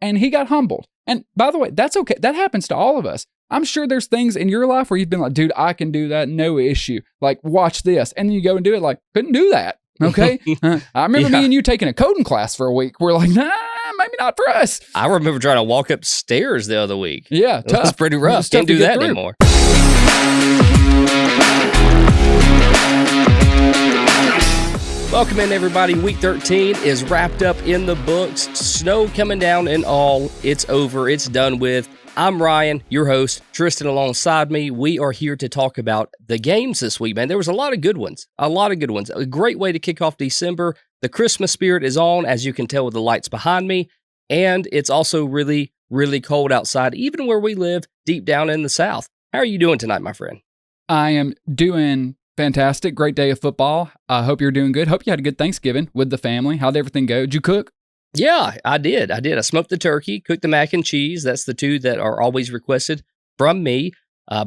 and he got humbled. And by the way, that's okay. That happens to all of us. I'm sure there's things in your life where you've been like, dude, I can do that. No issue. Like, watch this. And then you go and do it like, couldn't do that. Okay. I remember me and you taking a coding class for a week. We're like, nah, maybe not for us. I remember trying to walk upstairs the other week. Yeah. It was pretty rough. Can't do that anymore. Welcome in, everybody. Week 13 is wrapped up in the books. Snow coming down and all. It's over. It's done with. I'm Ryan, your host. Tristan alongside me. We are here to talk about the games this week, man. There was a lot of good ones. A great way to kick off December. The Christmas spirit is on, as you can tell with the lights behind me. And it's also really, really cold outside, even where we live deep down in the South. How are you doing tonight, my friend? I am doing fantastic. Great day of football. I hope you're doing good. Hope you had a good Thanksgiving with the family. How'd everything go? Did you cook? Yeah, I did. I smoked the turkey, cooked the mac and cheese. That's the two that are always requested from me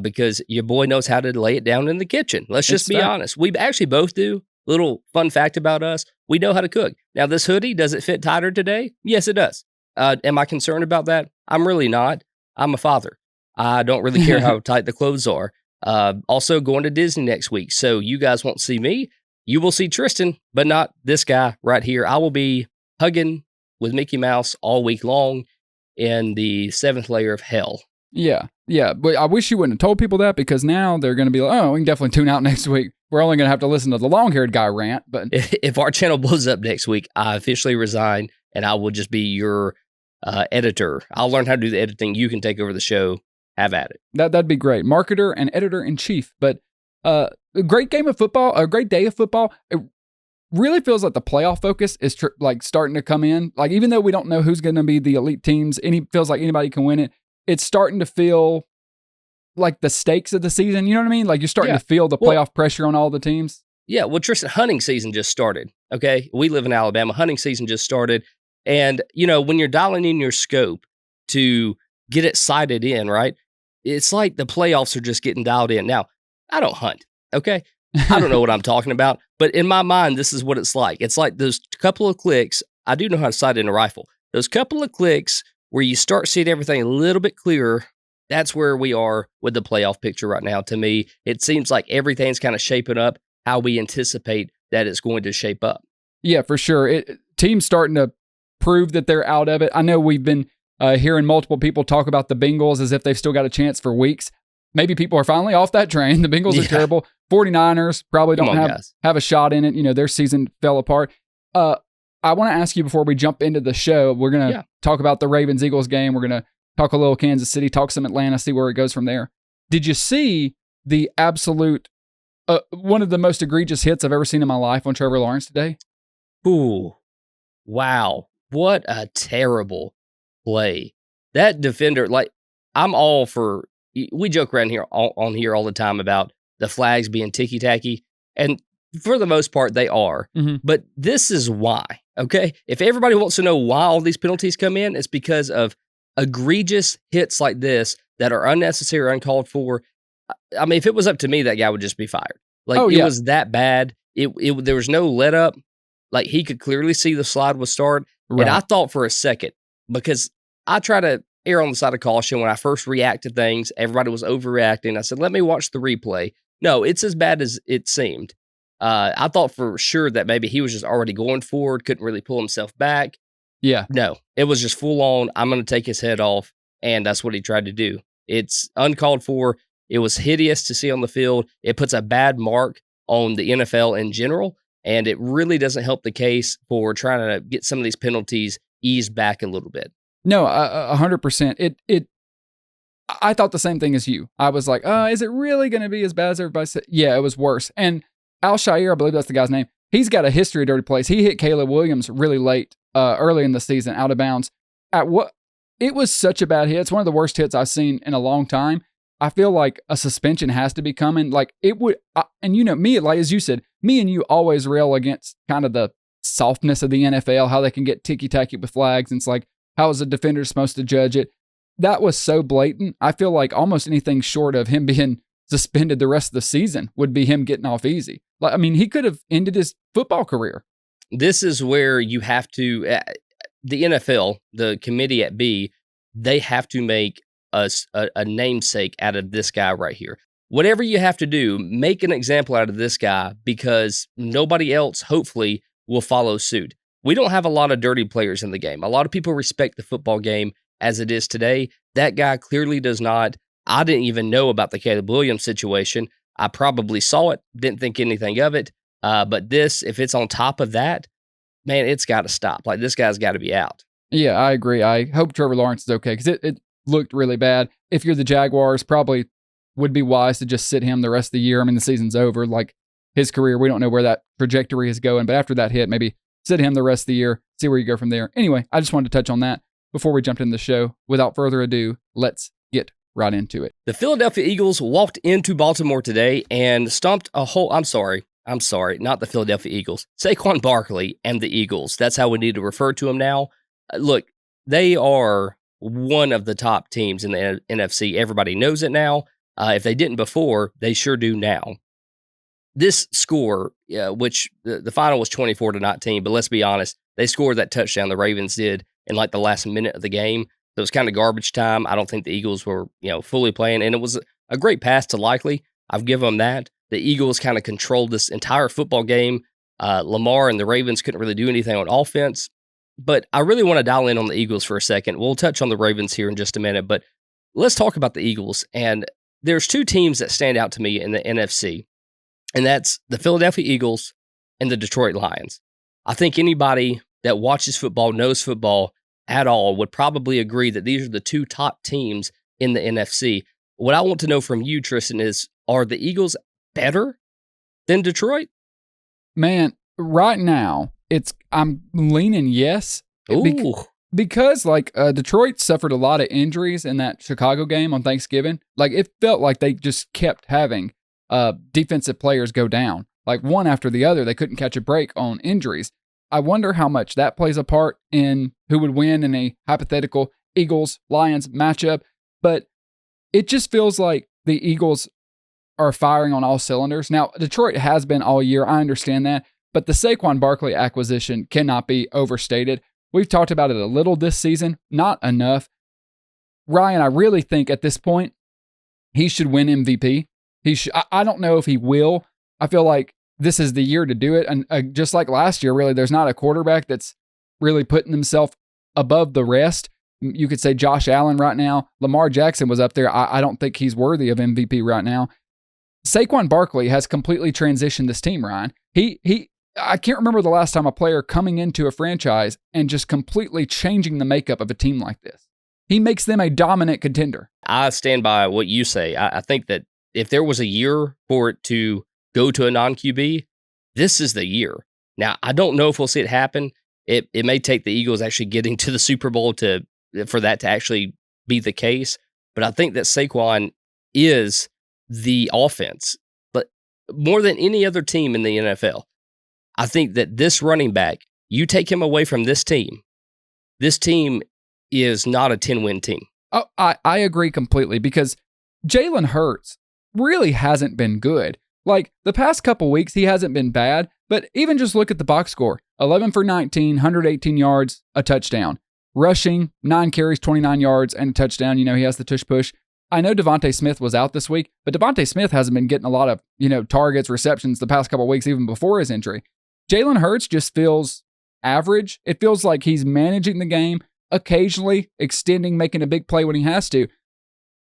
because your boy knows how to lay it down in the kitchen. Let's just be honest. We actually both do. Little fun fact about us, we know how to cook. Now, this hoodie, does it fit tighter today? Yes, it does. Am I concerned about that? I'm really not. I'm a father. I don't really care how tight the clothes are. Also going to Disney next week. So you guys won't see me. You will see Tristan, but not this guy right here. I will be hugging with Mickey Mouse all week long in the seventh layer of hell. Yeah. But I wish you wouldn't have told people that because now they're going to be like, oh, we can definitely tune out next week. We're only going to have to listen to the long-haired guy rant. But if our channel blows up next week, I officially resign and I will just be your editor. I'll learn how to do the editing. You can take over the show. Have at it. That'd be great. Marketer and editor-in-chief. But a great game of football, a great day of football. It really feels like the playoff focus is starting to come in. Like, even though we don't know who's going to be the elite teams, feels like anybody can win it. It's starting to feel like the stakes of the season. You know what I mean? Like, you're starting to feel the playoff pressure on all the teams. Yeah. Well, Tristan, hunting season just started. Okay. We live in Alabama. Hunting season just started. And, when you're dialing in your scope to get it sighted in, right? It's like the playoffs are just getting dialed in. Now, I don't hunt. Okay. I don't know what I'm talking about, but in my mind, this is what it's like. It's like those couple of clicks. I do know how to sight in a rifle. Those couple of clicks where you start seeing everything a little bit clearer. That's where we are with the playoff picture right now. To me, it seems like everything's kind of shaping up how we anticipate that it's going to shape up. Yeah, for sure. Teams starting to prove that they're out of it. I know we've been hearing multiple people talk about the Bengals as if they've still got a chance for weeks. Maybe people are finally off that train. The Bengals are terrible. 49ers probably don't have a shot in it. Their season fell apart. I want to ask you before we jump into the show, we're going to talk about the Ravens-Eagles game. We're going to talk a little Kansas City, talk some Atlanta, see where it goes from there. Did you see the absolute, one of the most egregious hits I've ever seen in my life on Trevor Lawrence today? Ooh, wow. What a terrible play. That defender, I'm all for, we joke around here on here all the time about the flags being ticky-tacky, and for the most part, they are. Mm-hmm. But this is why, okay? If everybody wants to know why all these penalties come in, it's because of egregious hits like this that are unnecessary or uncalled for. I mean, if it was up to me, that guy would just be fired. It was that bad. There was no let up. He could clearly see the slide was start. Right. And I thought for a second, because I try to err on the side of caution when I first react to things. Everybody was overreacting. I said, let me watch the replay. No, it's as bad as it seemed. I thought for sure that maybe he was just already going forward, couldn't really pull himself back. Yeah. No, it was just full on, I'm going to take his head off, and that's what he tried to do. It's uncalled for. It was hideous to see on the field. It puts a bad mark on the NFL in general, and it really doesn't help the case for trying to get some of these penalties eased back a little bit. No, 100%. I thought the same thing as you. I was like, is it really going to be as bad as everybody said? Yeah, it was worse. And Al-Shaair, I believe that's the guy's name, he's got a history of dirty plays. He hit Caleb Williams really late, early in the season, out of bounds. It was such a bad hit. It's one of the worst hits I've seen in a long time. I feel like a suspension has to be coming. And me, as you said, me and you always rail against kind of the softness of the NFL, how they can get ticky-tacky with flags. And it's like, how is a defender supposed to judge it? That was so blatant. I feel like almost anything short of him being suspended the rest of the season would be him getting off easy. He could have ended his football career. This is where you have to, the NFL, the committee at B, they have to make a namesake out of this guy right here. Whatever you have to do, make an example out of this guy because nobody else, hopefully, will follow suit. We don't have a lot of dirty players in the game. A lot of people respect the football game as it is today. That guy clearly does not. I didn't even know about the Caleb Williams situation. I probably saw it, didn't think anything of it. But this, if it's on top of that, man, it's got to stop. Like, this guy's got to be out. Yeah, I agree. I hope Trevor Lawrence is okay because it looked really bad. If you're the Jaguars, probably would be wise to just sit him the rest of the year. I mean, the season's over. Like, his career, we don't know where that trajectory is going. But after that hit, maybe sit him the rest of the year, see where you go from there. Anyway, I just wanted to touch on that before we jumped into the show. Without further ado, let's get right into it. The Philadelphia Eagles walked into Baltimore today and stomped a whole... I'm sorry, not the Philadelphia Eagles. Saquon Barkley and the Eagles. That's how we need to refer to them now. Look, they are one of the top teams in the NFC. Everybody knows it now. If they didn't before, they sure do now. This score, which the final was 24-19, but let's be honest, they scored that touchdown the Ravens did in like the last minute of the game. So it was kind of garbage time. I don't think the Eagles were, fully playing, and it was a great pass to Likely. I've given them that. The Eagles kind of controlled this entire football game. Lamar and the Ravens couldn't really do anything on offense. But I really want to dial in on the Eagles for a second. We'll touch on the Ravens here in just a minute, but let's talk about the Eagles. And there's two teams that stand out to me in the NFC, and that's the Philadelphia Eagles and the Detroit Lions. I think anybody that watches football, knows football at all, would probably agree that these are the two top teams in the NFC. What I want to know from you, Tristan, is are the Eagles better than Detroit? Man, right now, I'm leaning yes. Ooh. Because Detroit suffered a lot of injuries in that Chicago game on Thanksgiving. Like, it felt like they just kept having defensive players go down. Like, one after the other, they couldn't catch a break on injuries. I wonder how much that plays a part in who would win in a hypothetical Eagles-Lions matchup. But it just feels like the Eagles are firing on all cylinders. Now, Detroit has been all year. I understand that. But the Saquon Barkley acquisition cannot be overstated. We've talked about it a little this season, not enough. Ryan, I really think at this point, he should win MVP. I don't know if he will. I feel like this is the year to do it. And just like last year, really, there's not a quarterback that's really putting himself above the rest. You could say Josh Allen right now. Lamar Jackson was up there. I don't think he's worthy of MVP right now. Saquon Barkley has completely transitioned this team, Ryan. I can't remember the last time a player coming into a franchise and just completely changing the makeup of a team like this. He makes them a dominant contender. I stand by what you say. I think that if there was a year for it to go to a non-QB, this is the year. Now, I don't know if we'll see it happen. It may take the Eagles actually getting to the Super Bowl for that to actually be the case. But I think that Saquon is the offense. But more than any other team in the NFL, I think that this running back, you take him away from this team is not a 10-win team. Oh, I agree completely because Jalen Hurts really hasn't been good. Like, the past couple weeks, he hasn't been bad, but even just look at the box score. 11 for 19, 118 yards, a touchdown. Rushing, 9 carries, 29 yards, and a touchdown. He has the tush-push. I know Devontae Smith was out this week, but Devontae Smith hasn't been getting a lot of, targets, receptions the past couple weeks, even before his injury. Jalen Hurts just feels average. It feels like he's managing the game, occasionally extending, making a big play when he has to.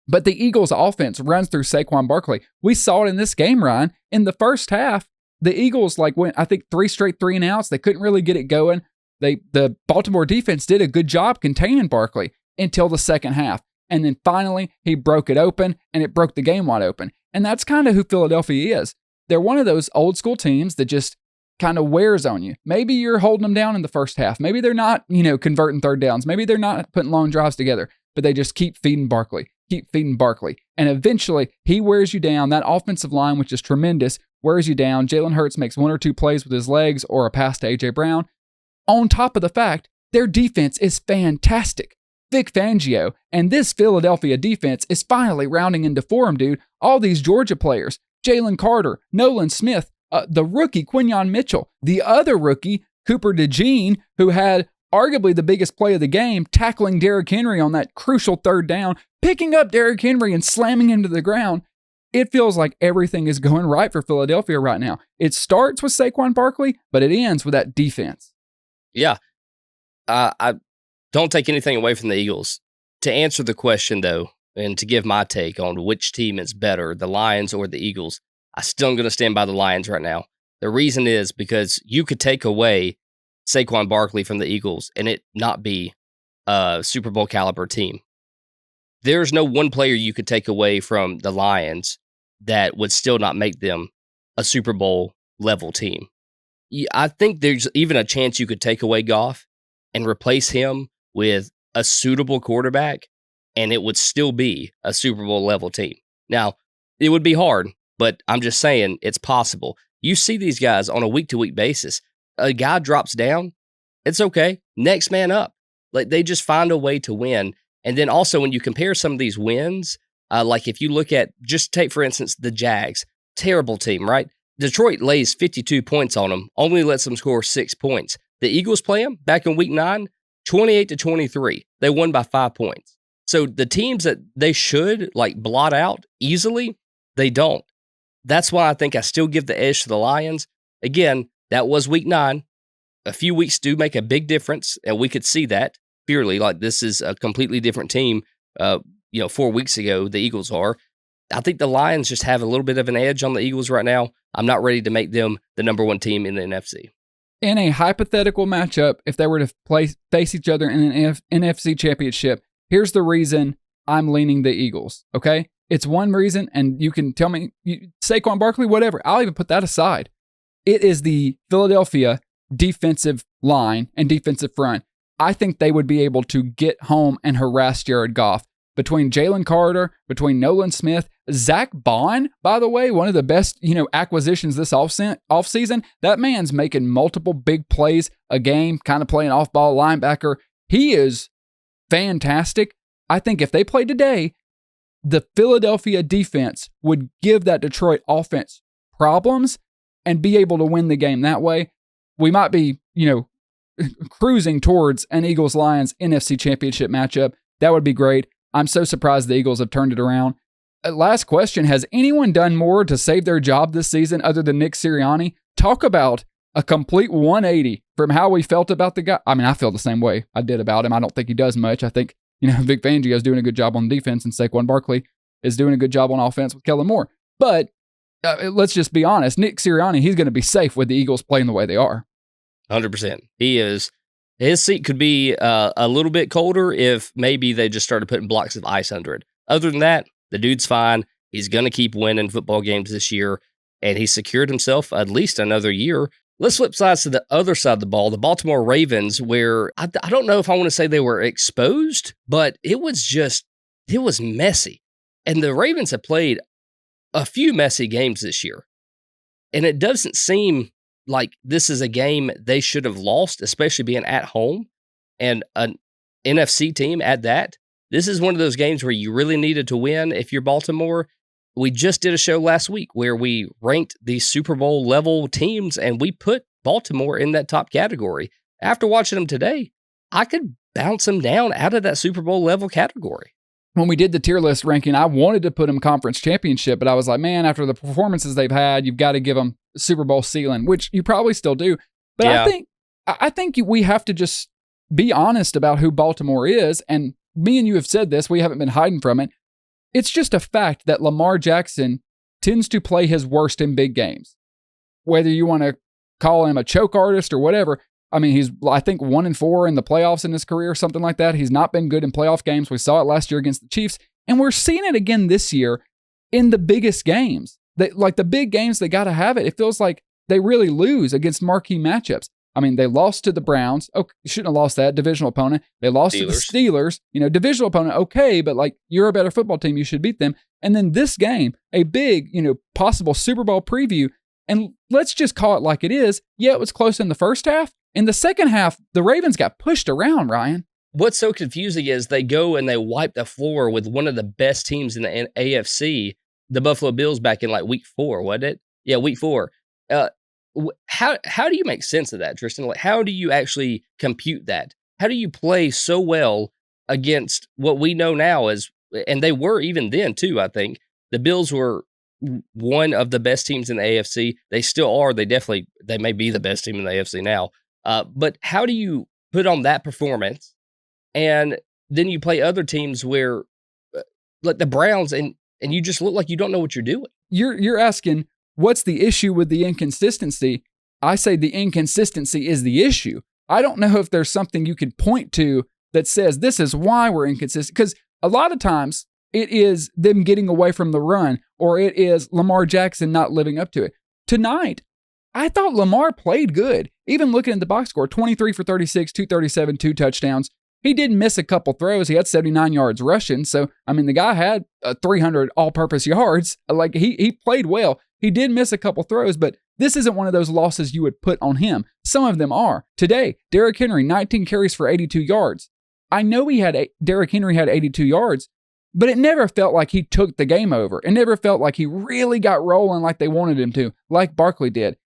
But the Eagles' offense runs through Saquon Barkley. We saw it in this game, Ryan. In the first half, the Eagles went, I think, 3 straight 3-and-outs. They couldn't really get it going. The Baltimore defense did a good job containing Barkley until the second half. And then finally, he broke it open, and it broke the game wide open. And that's kind of who Philadelphia is. They're one of those old school teams that just kind of wears on you. Maybe you're holding them down in the first half. Maybe they're not, converting third downs. Maybe they're not putting long drives together, but they just keep feeding Barkley. And eventually, he wears you down. That offensive line, which is tremendous, wears you down. Jalen Hurts makes 1 or 2 plays with his legs or a pass to A.J. Brown. On top of the fact, their defense is fantastic. Vic Fangio and this Philadelphia defense is finally rounding into form, dude. All these Georgia players, Jalen Carter, Nolan Smith, the rookie Quinyon Mitchell, the other rookie, Cooper DeJean, who had arguably the biggest play of the game, tackling Derrick Henry on that crucial third down, picking up Derrick Henry and slamming him to the ground. It feels like everything is going right for Philadelphia right now. It starts with Saquon Barkley, but it ends with that defense. Yeah. I don't take anything away from the Eagles. To answer the question, though, and to give my take on which team is better, the Lions or the Eagles, I still am going to stand by the Lions right now. The reason is because you could take away Saquon Barkley from the Eagles and it not be a Super Bowl caliber team. There's no one player you could take away from the Lions that would still not make them a Super Bowl level team. I think there's even a chance you could take away Goff and replace him with a suitable quarterback, and it would still be a Super Bowl level team. Now, it would be hard, but I'm just saying it's possible. You see these guys on a week-to-week basis. A guy drops down, it's okay. Next man up. Like, they just find a way to win. And then also when you compare some of these wins, like if you look at, just take for instance, the Jags, terrible team, right? Detroit lays 52 points on them, only lets them score 6 points. The Eagles play them back in week 9, 28-23. They won by 5 points. So the teams that they should like blot out easily, they don't. That's why I think I still give the edge to the Lions. Again, that was week 9. A few weeks do make a big difference, and we could see that clearly. Like, this is a completely different team. 4 weeks ago, the Eagles are. I think the Lions just have a little bit of an edge on the Eagles right now. I'm not ready to make them the number one team in the NFC. In a hypothetical matchup, if they were to face each other in an NFC championship, here's the reason I'm leaning the Eagles, okay? It's one reason, and you can tell me, Saquon Barkley, whatever. I'll even put that aside. It is the Philadelphia defensive line and defensive front. I think they would be able to get home and harass Jared Goff. Between Jalen Carter, between Nolan Smith, Zach Bond, by the way, one of the best, acquisitions this offseason. That man's making multiple big plays a game, kind of playing off-ball linebacker. He is fantastic. I think if they played today, the Philadelphia defense would give that Detroit offense problems and be able to win the game that way. We might be, cruising towards an Eagles-Lions NFC championship matchup. That would be great. I'm so surprised the Eagles have turned it around. Last question, has anyone done more to save their job this season other than Nick Sirianni? Talk about a complete 180 from how we felt about the guy. I mean, I feel the same way I did about him. I don't think he does much. I think, Vic Fangio is doing a good job on defense, and Saquon Barkley is doing a good job on offense with Kellen Moore. But let's just be honest. Nick Sirianni, he's going to be safe with the Eagles playing the way they are. 100%. He is. His seat could be a little bit colder if maybe they just started putting blocks of ice under it. Other than that, the dude's fine. He's going to keep winning football games this year, and he secured himself at least another year. Let's flip sides to the other side of the ball, the Baltimore Ravens, where I don't know if I want to say they were exposed, but it was messy. And the Ravens have played a few messy games this year, and it doesn't seem like this is a game they should have lost, especially being at home and an NFC team at that. This is one of those games where you really needed to win if you're Baltimore. We just did a show last week where we ranked these Super Bowl level teams, and we put Baltimore in that top category. After watching them today, I could bounce them down out of that Super Bowl level category. When we did the tier list ranking, I wanted to put them conference championship, but I was like, man, after the performances they've had, you've got to give them Super Bowl ceiling, which you probably still do. But yeah. I think we have to just be honest about who Baltimore is. And me and you have said this, we haven't been hiding from it. It's just a fact that Lamar Jackson tends to play his worst in big games. Whether you want to call him a choke artist or whatever. I mean, he's, I think, 1-4 in the playoffs in his career, something like that. He's not been good in playoff games. We saw it last year against the Chiefs, and we're seeing it again this year in the biggest games. Like the big games, they got to have it. It feels like they really lose against marquee matchups. I mean, they lost to the Browns. Oh, you shouldn't have lost that divisional opponent. They lost to the Steelers. Divisional opponent, okay, but like, you're a better football team. You should beat them. And then this game, a big, possible Super Bowl preview. And let's just call it like it is. Yeah, it was close in the first half. In the second half, the Ravens got pushed around, Ryan. What's so confusing is they go and they wipe the floor with one of the best teams in the AFC, the Buffalo Bills, back in like week 4, wasn't it? Yeah, week 4. How do you make sense of that, Tristan? Like, how do you actually compute that? how do you play so well against what we know now as, and they were even then too, I think. The Bills were one of the best teams in the AFC. They still are. They may be the best team in the AFC now. But how do you put on that performance and then you play other teams where, like the Browns, and you just look like you don't know what you're doing? You're asking, what's the issue with the inconsistency? I say the inconsistency is the issue. I don't know if there's something you could point to that says this is why we're inconsistent. Because a lot of times it is them getting away from the run, or it is Lamar Jackson not living up to it. Tonight, I thought Lamar played good. Even looking at the box score, 23 for 36, 237, 2 touchdowns. He did miss a couple throws. He had 79 yards rushing. So, I mean, the guy had 300 all-purpose yards. Like, he played well. He did miss a couple throws, but this isn't one of those losses you would put on him. Some of them are. Today, Derrick Henry, 19 carries for 82 yards. I know Derrick Henry had 82 yards, but it never felt like he took the game over. It never felt like he really got rolling like they wanted him to, like Barkley did.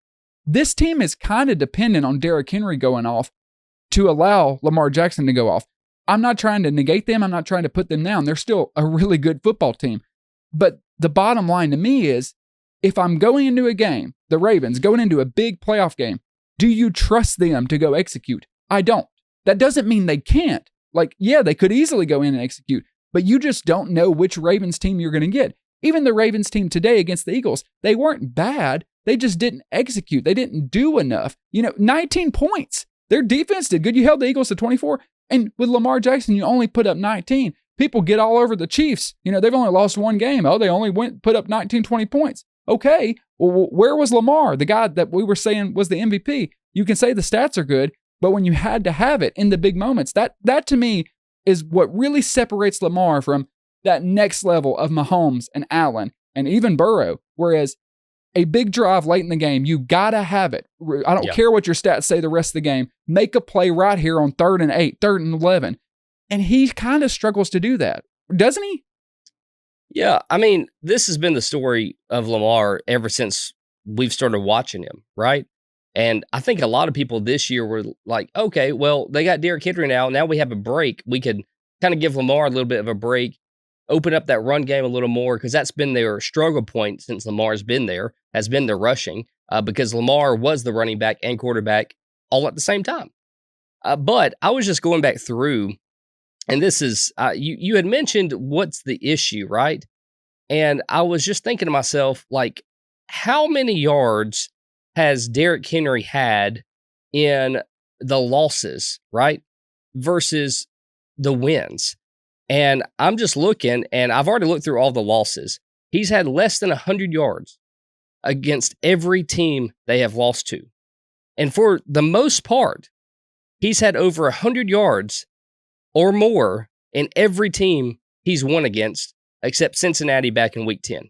This team is kind of dependent on Derrick Henry going off to allow Lamar Jackson to go off. I'm not trying to negate them. I'm not trying to put them down. They're still a really good football team. But the bottom line to me is, if I'm going into a game, the Ravens going into a big playoff game, do you trust them to go execute? I don't. That doesn't mean they can't. Like, yeah, they could easily go in and execute, but you just don't know which Ravens team you're going to get. Even the Ravens team today against the Eagles, they weren't bad. They just didn't execute. They didn't do enough. 19 points. Their defense did good. You held the Eagles to 24. And with Lamar Jackson, you only put up 19. People get all over the Chiefs. They've only lost one game. Oh, they only put up 19, 20 points. Okay, well, where was Lamar, the guy that we were saying was the MVP? You can say the stats are good, but when you had to have it in the big moments, that to me is what really separates Lamar from that next level of Mahomes and Allen and even Burrow. Whereas a big drive late in the game, you got to have it. I don't care what your stats say the rest of the game. Make a play right here on 3rd and 8, 3rd and 11. And he kind of struggles to do that, doesn't he? Yeah, I mean, this has been the story of Lamar ever since we've started watching him, right? And I think a lot of people this year were like, okay, well, they got Derrick Henry now. Now we have a break. We could kind of give Lamar a little bit of a break, open up that run game a little more, because that's been their struggle point since Lamar's been there, has been the rushing, because Lamar was the running back and quarterback all at the same time. But I was just going back through, and this is, you had mentioned what's the issue, right? And I was just thinking to myself, like, how many yards has Derrick Henry had in the losses, right? Versus the wins. And I'm just looking, and I've already looked through all the losses. He's had less than 100 yards against every team they have lost to. And for the most part, he's had over 100 yards or more in every team he's won against, except Cincinnati back in week 10.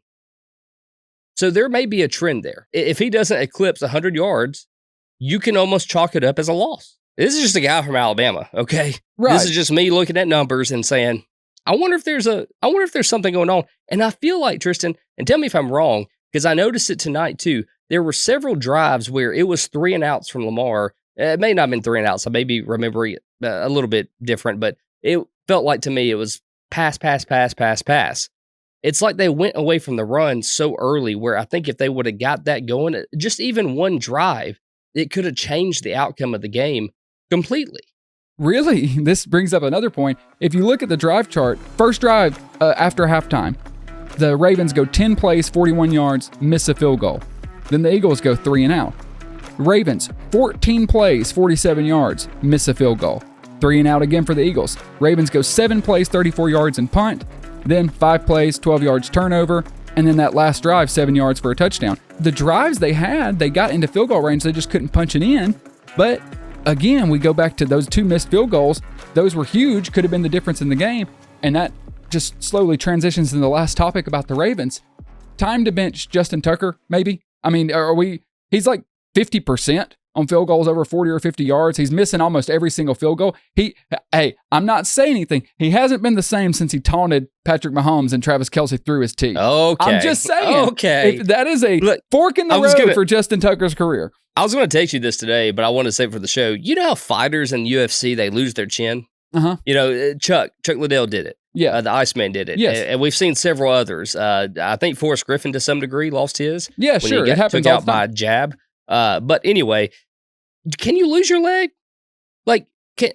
So there may be a trend there. If he doesn't eclipse 100 yards, you can almost chalk it up as a loss. This is just a guy from Alabama, okay? Right. This is just me looking at numbers and saying, I wonder if there's something going on. And I feel like, Tristan, and tell me if I'm wrong, because I noticed it tonight too. There were several drives where it was 3 and outs from Lamar. It may not have been 3 and outs. I may be remembering it a little bit different, but it felt like to me it was pass. It's like they went away from the run so early, where I think if they would have got that going, just even one drive, it could have changed the outcome of the game completely. Really? This brings up another point. If you look at the drive chart, first drive after halftime, the Ravens go 10 plays, 41 yards, miss a field goal. Then the Eagles go 3 and out. Ravens, 14 plays, 47 yards, miss a field goal. 3 and out again for the Eagles. Ravens go 7 plays, 34 yards and punt. Then 5 plays, 12 yards turnover. And then that last drive, 7 yards for a touchdown. The drives they had, they got into field goal range. They just couldn't punch it in. But again, we go back to those 2 missed field goals. Those were huge, could have been the difference in the game. And that just slowly transitions into the last topic about the Ravens. Time to bench Justin Tucker, maybe? I mean, he's like 50% on field goals over 40 or 50 yards. He's missing almost every single field goal. Hey, I'm not saying anything. He hasn't been the same since he taunted Patrick Mahomes and Travis Kelce through his teeth. Okay. I'm just saying. Okay. That is a fork in the road for Justin Tucker's career. I was going to text you this today, but I want to say for the show, you know how fighters in UFC, they lose their chin? Uh-huh. You know, Chuck Liddell did it. Yeah. The Iceman did it. Yes. And we've seen several others. I think Forrest Griffin, to some degree, lost his. Yeah, sure. It happens took all out the time. by a jab. But anyway, can you lose your leg? Like,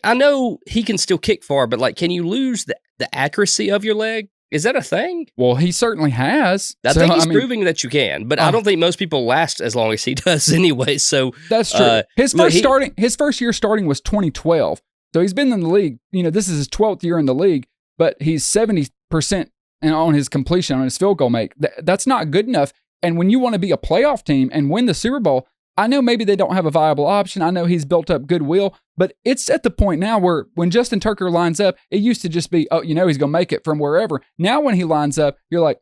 I know he can still kick far, but like, can you lose the accuracy of your leg? Is that a thing? Well, he certainly has. I think he's proving that you can, but I don't think most people last as long as he does anyway. So that's true. His first year starting was 2012. So he's been in the league. You know, this is his 12th year in the league, but he's 70% on his completion, on his field goal make. That's not good enough. And when you want to be a playoff team and win the Super Bowl, I know maybe they don't have a viable option. I know he's built up goodwill, but it's at the point now where when Justin Tucker lines up, it used to just be, oh, you know, he's going to make it from wherever. Now when he lines up, you're like,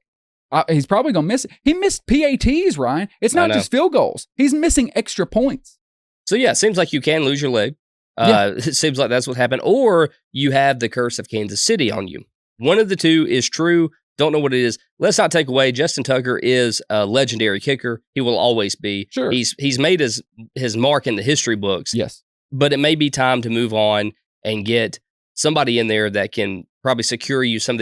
he's probably going to miss it. He missed PATs, Ryan. It's not just field goals. He's missing extra points. So yeah, it seems like you can lose your leg. It seems like that's what happened. Or you have the curse of Kansas City on you. One of the two is true. Don't know what it is. Let's not take away. Justin Tucker is a legendary kicker. He will always be. Sure. He's made his mark in the history books. Yes. But it may be time to move on and get somebody in there that can probably secure you some of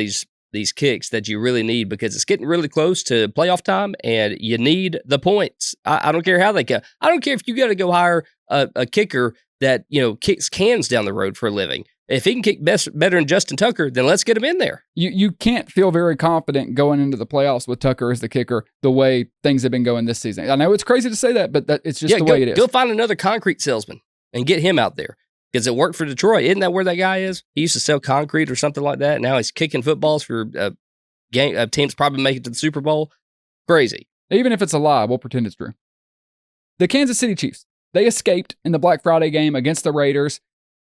these kicks that you really need, because it's getting really close to playoff time and you need the points. I don't care how they go. I don't care if you got to go hire a kicker that, you know, kicks cans down the road for a living. If he can kick better than Justin Tucker, then let's get him in there. You can't feel very confident going into the playoffs with Tucker as the kicker the way things have been going this season. I know it's crazy to say that, but it's just the way it is. Go find another concrete salesman and get him out there, because it worked for Detroit. Isn't that where that guy is? He used to sell concrete or something like that. Now he's kicking footballs for teams probably make it to the Super Bowl. Crazy. Even if it's a lie, we'll pretend it's true. The Kansas City Chiefs, they escaped in the Black Friday game against the Raiders.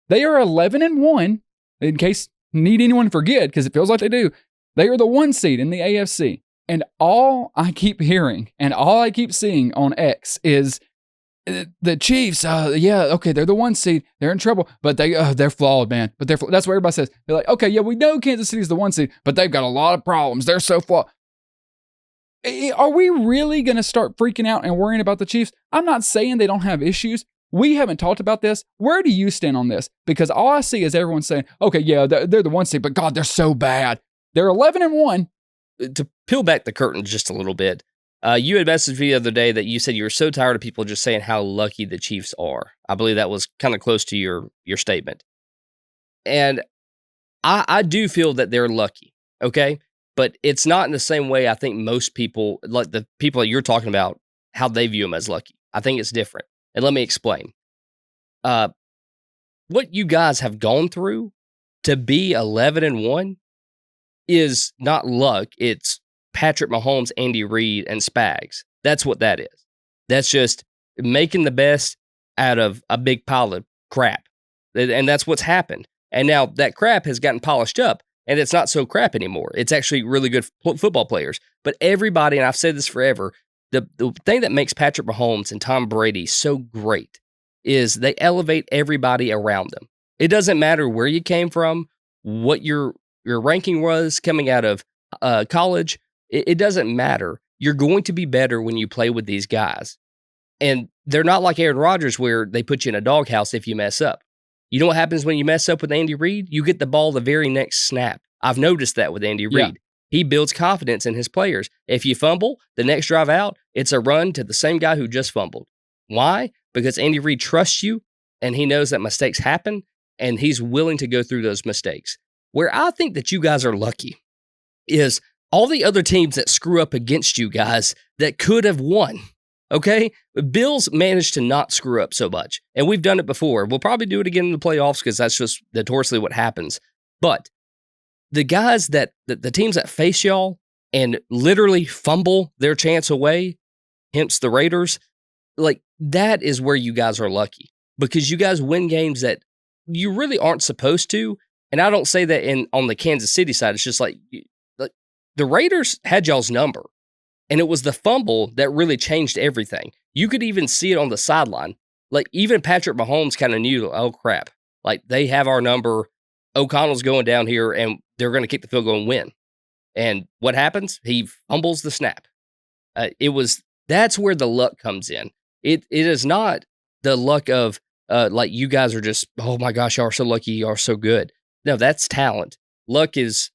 They are 11-1, in case need anyone forget, because it feels like they do. They are the 1 seed in the AFC. And all I keep hearing and all I keep seeing on X is the Chiefs, they're the 1 seed. They're in trouble, but they're flawed, man. But that's what everybody says. They're like, okay, yeah, we know Kansas City's the 1 seed, but they've got a lot of problems. They're so flawed. Are we really going to start freaking out and worrying about the Chiefs? I'm not saying they don't have issues. We haven't talked about this. Where do you stand on this? Because all I see is everyone saying, okay, yeah, they're the 1 seed, but God, they're so bad. They're 11-1. To peel back the curtain just a little bit, you had messaged me the other day that you said you were so tired of people just saying how lucky the Chiefs are. I believe that was kind of close to your statement. And I do feel that they're lucky, okay? But it's not in the same way I think most people, like the people that you're talking about, how they view them as lucky. I think it's different. And let me explain. What you guys have gone through to be 11-1 is not luck. It's Patrick Mahomes, Andy Reid, and Spags. That's what that is. That's just making the best out of a big pile of crap. And that's what's happened. And now that crap has gotten polished up, and it's not so crap anymore. It's actually really good football players. But everybody, and I've said this forever, the thing that makes Patrick Mahomes and Tom Brady so great is they elevate everybody around them. It doesn't matter where you came from, what your ranking was coming out of college. It doesn't matter. You're going to be better when you play with these guys. And they're not like Aaron Rodgers where they put you in a doghouse if you mess up. You know what happens when you mess up with Andy Reid? You get the ball the very next snap. I've noticed that with Andy Reid. Yeah. He builds confidence in his players. If you fumble, the next drive out, it's a run to the same guy who just fumbled. Why? Because Andy Reid trusts you, and he knows that mistakes happen, and he's willing to go through those mistakes. Where I think that you guys are lucky is all the other teams that screw up against you guys that could have won. Okay? Bills managed to not screw up so much, and we've done it before. We'll probably do it again in the playoffs because that's just notoriously what happens. But the guys the teams that face y'all and literally fumble their chance away, hence the Raiders, like that is where you guys are lucky, because you guys win games that you really aren't supposed to. And I don't say that on the Kansas City side. It's just like the Raiders had y'all's number. And it was the fumble that really changed everything. You could even see it on the sideline. Like, even Patrick Mahomes kind of knew, oh, crap. Like, they have our number. O'Connell's going down here, and they're going to kick the field goal and win. And what happens? He fumbles the snap. That's where the luck comes in. It is not the luck of, like, you guys are just, oh, my gosh, you are so lucky, you are so good. No, that's talent. Luck is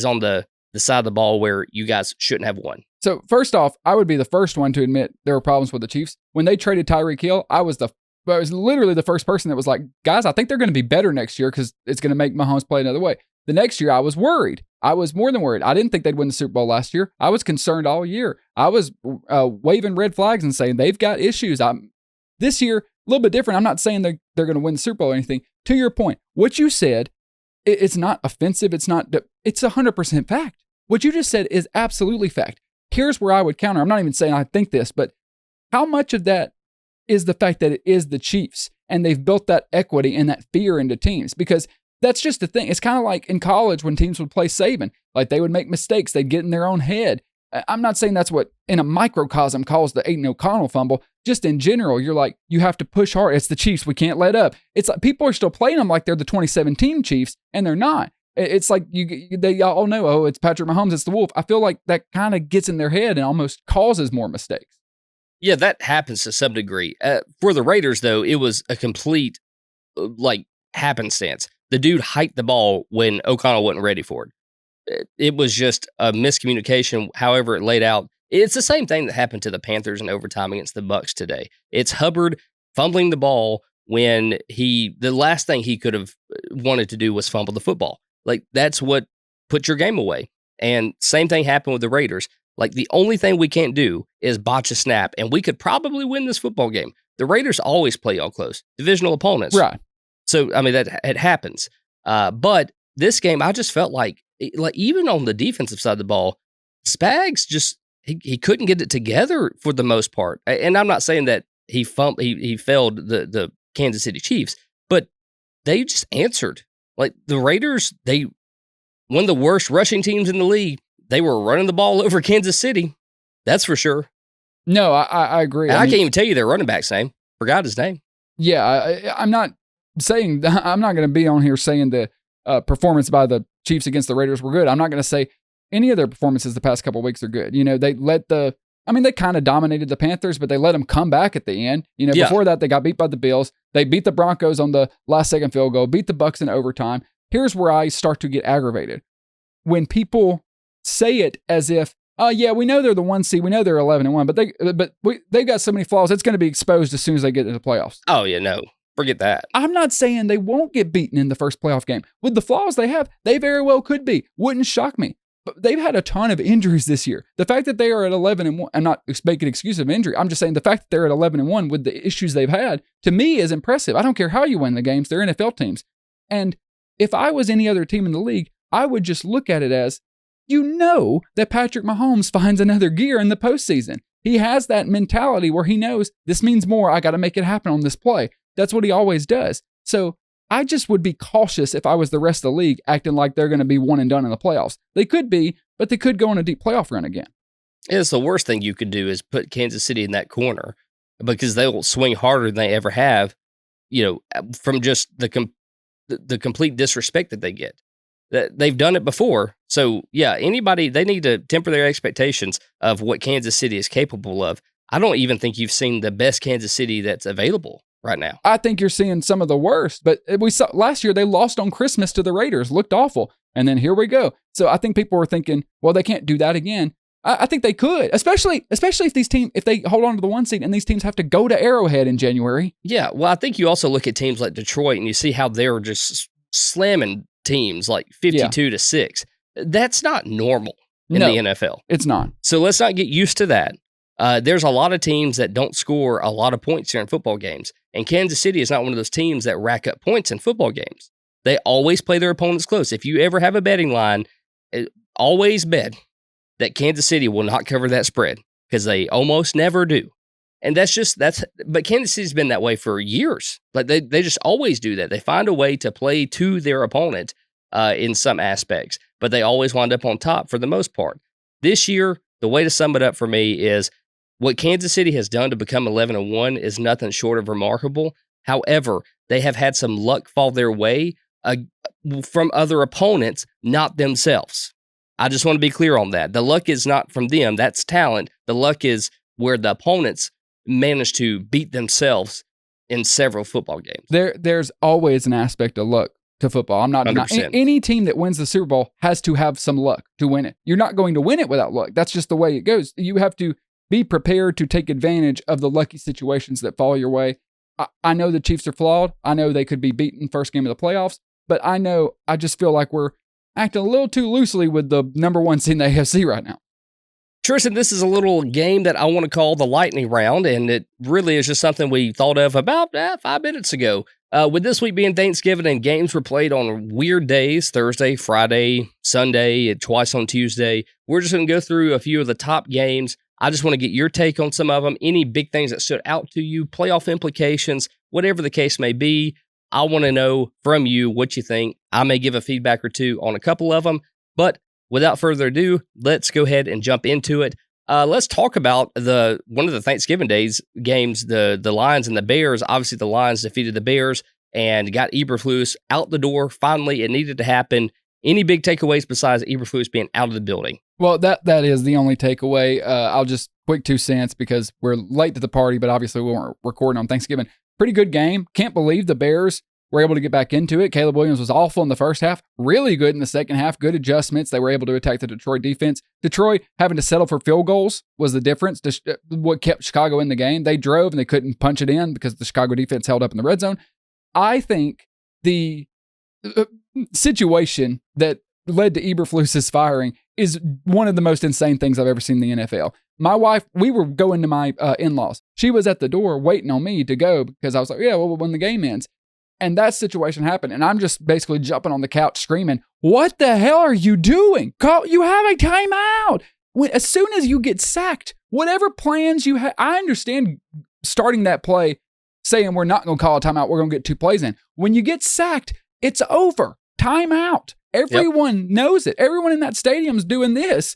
on the side of the ball where you guys shouldn't have won. So first off, I would be the first one to admit there were problems with the Chiefs. When they traded Tyreek Hill, I was literally the first person that was like, guys, I think they're going to be better next year because it's going to make Mahomes play another way. The next year, I was worried. I was more than worried. I didn't think they'd win the Super Bowl last year. I was concerned all year. I was waving red flags and saying they've got issues. This year, a little bit different. I'm not saying they're going to win the Super Bowl or anything. To your point, what you said, it's not offensive. It's 100% fact. What you just said is absolutely fact. Here's where I would counter. I'm not even saying I think this, but how much of that is the fact that it is the Chiefs and they've built that equity and that fear into teams? Because that's just the thing. It's kind of like in college when teams would play Saban. Like, they would make mistakes. They'd get in their own head. I'm not saying that's what in a microcosm caused the Aiden O'Connell fumble. Just in general, you're like, you have to push hard. It's the Chiefs. We can't let up. It's like people are still playing them like they're the 2017 Chiefs, and they're not. It's like they all know, oh, it's Patrick Mahomes, it's the Wolf. I feel like that kind of gets in their head and almost causes more mistakes. Yeah, that happens to some degree. For the Raiders, though, it was a complete, happenstance. The dude hiked the ball when O'Connell wasn't ready for it. It was just a miscommunication, however it laid out. It's the same thing that happened to the Panthers in overtime against the Bucs today. It's Hubbard fumbling the ball when the last thing he could have wanted to do was fumble the football. Like, that's what put your game away. And same thing happened with the Raiders. Like, the only thing we can't do is botch a snap, and we could probably win this football game. The Raiders always play y'all close, divisional opponents. Right. So, I mean, that it happens. But this game, I just felt like even on the defensive side of the ball, Spags just, he couldn't get it together for the most part. And I'm not saying that he failed the Kansas City Chiefs, but they just answered. Like, the Raiders, one of the worst rushing teams in the league. They were running the ball over Kansas City. That's for sure. No, I agree. And I can't even tell you their running back's name. Forgot his name. Yeah, I'm not going to be on here saying the performance by the Chiefs against the Raiders were good. I'm not going to say any of their performances the past couple of weeks are good. You know, they kind of dominated the Panthers, but they let them come back at the end. You know, before that, they got beat by the Bills. They beat the Broncos on the last second field goal, beat the Bucs in overtime. Here's where I start to get aggravated. When people say it as if, oh yeah, we know they're the 1 seed, we know they're 11-1, but they've got so many flaws, it's going to be exposed as soon as they get into the playoffs. Oh yeah, no, forget that. I'm not saying they won't get beaten in the first playoff game. With the flaws they have, they very well could be. Wouldn't shock me. But they've had a ton of injuries this year. The fact that they are at 11-1, I'm not making an excuse of injury. I'm just saying the fact that they're at 11-1 with the issues they've had, to me, is impressive. I don't care how you win the games. They're NFL teams. And if I was any other team in the league, I would just look at it as, you know that Patrick Mahomes finds another gear in the postseason. He has that mentality where he knows this means more. I got to make it happen on this play. That's what he always does. So I just would be cautious if I was the rest of the league acting like they're going to be one and done in the playoffs. They could be, but they could go on a deep playoff run again. It's the worst thing you could do is put Kansas City in that corner because they will swing harder than they ever have, you know, from just the complete disrespect that they get. They've done it before. So, yeah, they need to temper their expectations of what Kansas City is capable of. I don't even think you've seen the best Kansas City that's available right now. I think you're seeing some of the worst, but we saw last year they lost on Christmas to the Raiders, looked awful, and then here we go. So I think people were thinking, well, they can't do that again. I think they could, especially if they hold on to the 1 seed and these teams have to go to Arrowhead in January. Yeah, well, I think you also look at teams like Detroit and you see how they're just slamming teams like 52-6. That's not normal in the NFL. It's not. So let's not get used to that. There's a lot of teams that don't score a lot of points here in football games. And Kansas City is not one of those teams that rack up points in football games. They always play their opponents close. If you ever have a betting line, always bet that Kansas City will not cover that spread because they almost never do. And but Kansas City's been that way for years. Like they just always do that. They find a way to play to their opponent in some aspects, but they always wind up on top for the most part. This year, the way to sum it up for me is what Kansas City has done to become 11-1 is nothing short of remarkable. However, they have had some luck fall their way from other opponents, not themselves. I just want to be clear on that. The luck is not from them. That's talent. The luck is where the opponents managed to beat themselves in several football games. There's always an aspect of luck to football. I'm not denying. Any team that wins the Super Bowl has to have some luck to win it. You're not going to win it without luck. That's just the way it goes. You have to be prepared to take advantage of the lucky situations that fall your way. I know the Chiefs are flawed. I know they could be beaten first game of the playoffs, but I just feel like we're acting a little too loosely with the number one seed in the AFC right now. Tristan, this is a little game that I want to call the lightning round, and it really is just something we thought of about 5 minutes ago. With this week being Thanksgiving and games were played on weird days, Thursday, Friday, Sunday, twice on Tuesday, we're just going to go through a few of the top games. I just want to get your take on some of them, any big things that stood out to you, playoff implications, whatever the case may be. I want to know from you what you think. I may give a feedback or two on a couple of them, but without further ado, let's go ahead and jump into it. Let's talk about one of the Thanksgiving Days games, the Lions and the Bears. Obviously, the Lions defeated the Bears and got Eberflus out the door. Finally, it needed to happen. Any big takeaways besides Eberflus being out of the building? Well, that is the only takeaway. I'll just quick 2 cents because we're late to the party, but obviously we weren't recording on Thanksgiving. Pretty good game. Can't believe the Bears were able to get back into it. Caleb Williams was awful in the first half, really good in the second half, good adjustments. They were able to attack the Detroit defense. Detroit having to settle for field goals was the difference, what kept Chicago in the game. They drove and they couldn't punch it in because the Chicago defense held up in the red zone. I think the situation that led to Eberflus's firing is one of the most insane things I've ever seen in the NFL. My wife, we were going to my in-laws. She was at the door waiting on me to go because I was like, yeah, well, when the game ends. And that situation happened. And I'm just basically jumping on the couch screaming, what the hell are you doing? You have a timeout. As soon as you get sacked, whatever plans you have, I understand starting that play saying we're not going to call a timeout, we're going to get 2 plays in. When you get sacked, it's over. Timeout. Everyone knows it. Everyone in that stadium's doing this.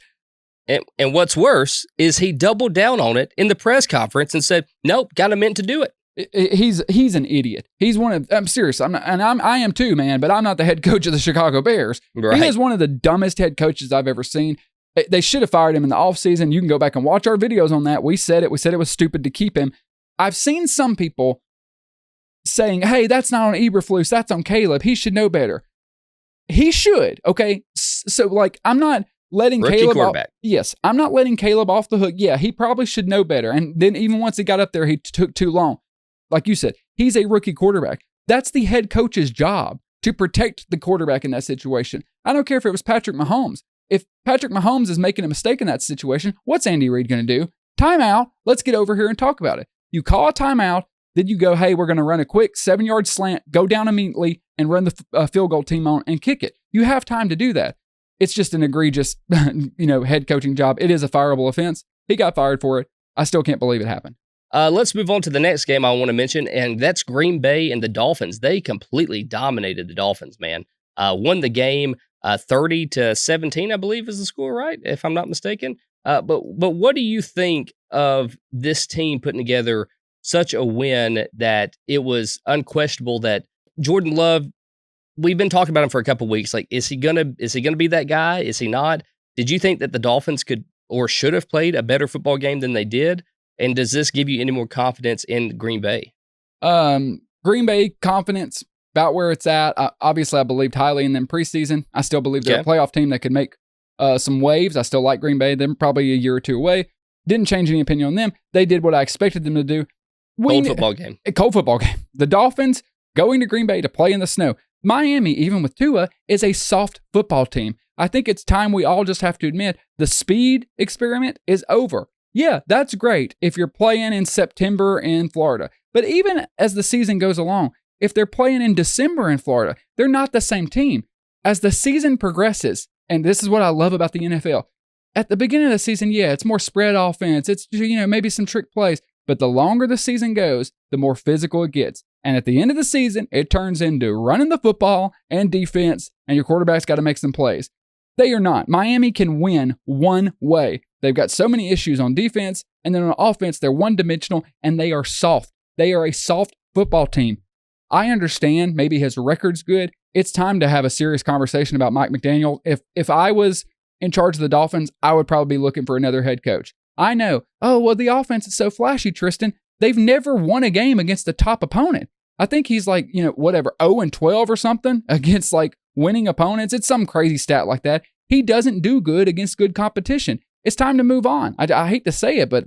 And what's worse is he doubled down on it in the press conference and said, nope, got him meant to do it. He's an idiot. He's one of, I'm serious. I am too, man, but I'm not the head coach of the Chicago Bears. Right. He is one of the dumbest head coaches I've ever seen. They should have fired him in the offseason. You can go back and watch our videos on that. We said it. We said it was stupid to keep him. I've seen some people saying, hey, that's not on Eberflus. That's on Caleb. He should know better. He should. Okay. So like, I'm not letting Rookie Caleb quarterback. Yes. I'm not letting Caleb off the hook. Yeah. He probably should know better. And then even once he got up there, he took too long. Like you said, he's a rookie quarterback. That's the head coach's job, to protect the quarterback in that situation. I don't care if it was Patrick Mahomes. If Patrick Mahomes is making a mistake in that situation, what's Andy Reid going to do? Timeout. Let's get over here and talk about it. You call a timeout, then you go, hey, we're going to run a quick 7-yard slant, go down immediately, and run the field goal team on and kick it. You have time to do that. It's just an egregious, head coaching job. It is a fireable offense. He got fired for it. I still can't believe it happened. Let's move on to the next game I want to mention, and that's Green Bay and the Dolphins. They completely dominated the Dolphins, man. Won the game 30-17, I believe is the score, right? If I'm not mistaken. But what do you think of this team putting together such a win that it was unquestionable that Jordan Love, we've been talking about him for a couple of weeks. Like, is he gonna be that guy? Is he not? Did you think that the Dolphins could or should have played a better football game than they did? And does this give you any more confidence in Green Bay? Green Bay confidence about where it's at. Obviously, I believed highly in them preseason. I still believe they're a playoff team that could make some waves. I still like Green Bay. They're probably a year or two away. Didn't change any opinion on them. They did what I expected them to do. Cold football game. A cold football game. The Dolphins going to Green Bay to play in the snow. Miami, even with Tua, is a soft football team. I think it's time we all just have to admit the speed experiment is over. Yeah, that's great if you're playing in September in Florida. But even as the season goes along, if they're playing in December in Florida, they're not the same team. As the season progresses, and this is what I love about the NFL, at the beginning of the season, yeah, it's more spread offense. It's, maybe some trick plays. But the longer the season goes, the more physical it gets. And at the end of the season, it turns into running the football and defense, and your quarterback's got to make some plays. They are not. Miami can win one way. They've got so many issues on defense, and then on offense, they're one-dimensional, and they are soft. They are a soft football team. I understand maybe his record's good. It's time to have a serious conversation about Mike McDaniel. If I was in charge of the Dolphins, I would probably be looking for another head coach. I know, the offense is so flashy, Tristan. They've never won a game against a top opponent. I think he's like, 0-12 or something against like winning opponents. It's some crazy stat like that. He doesn't do good against good competition. It's time to move on. I hate to say it, but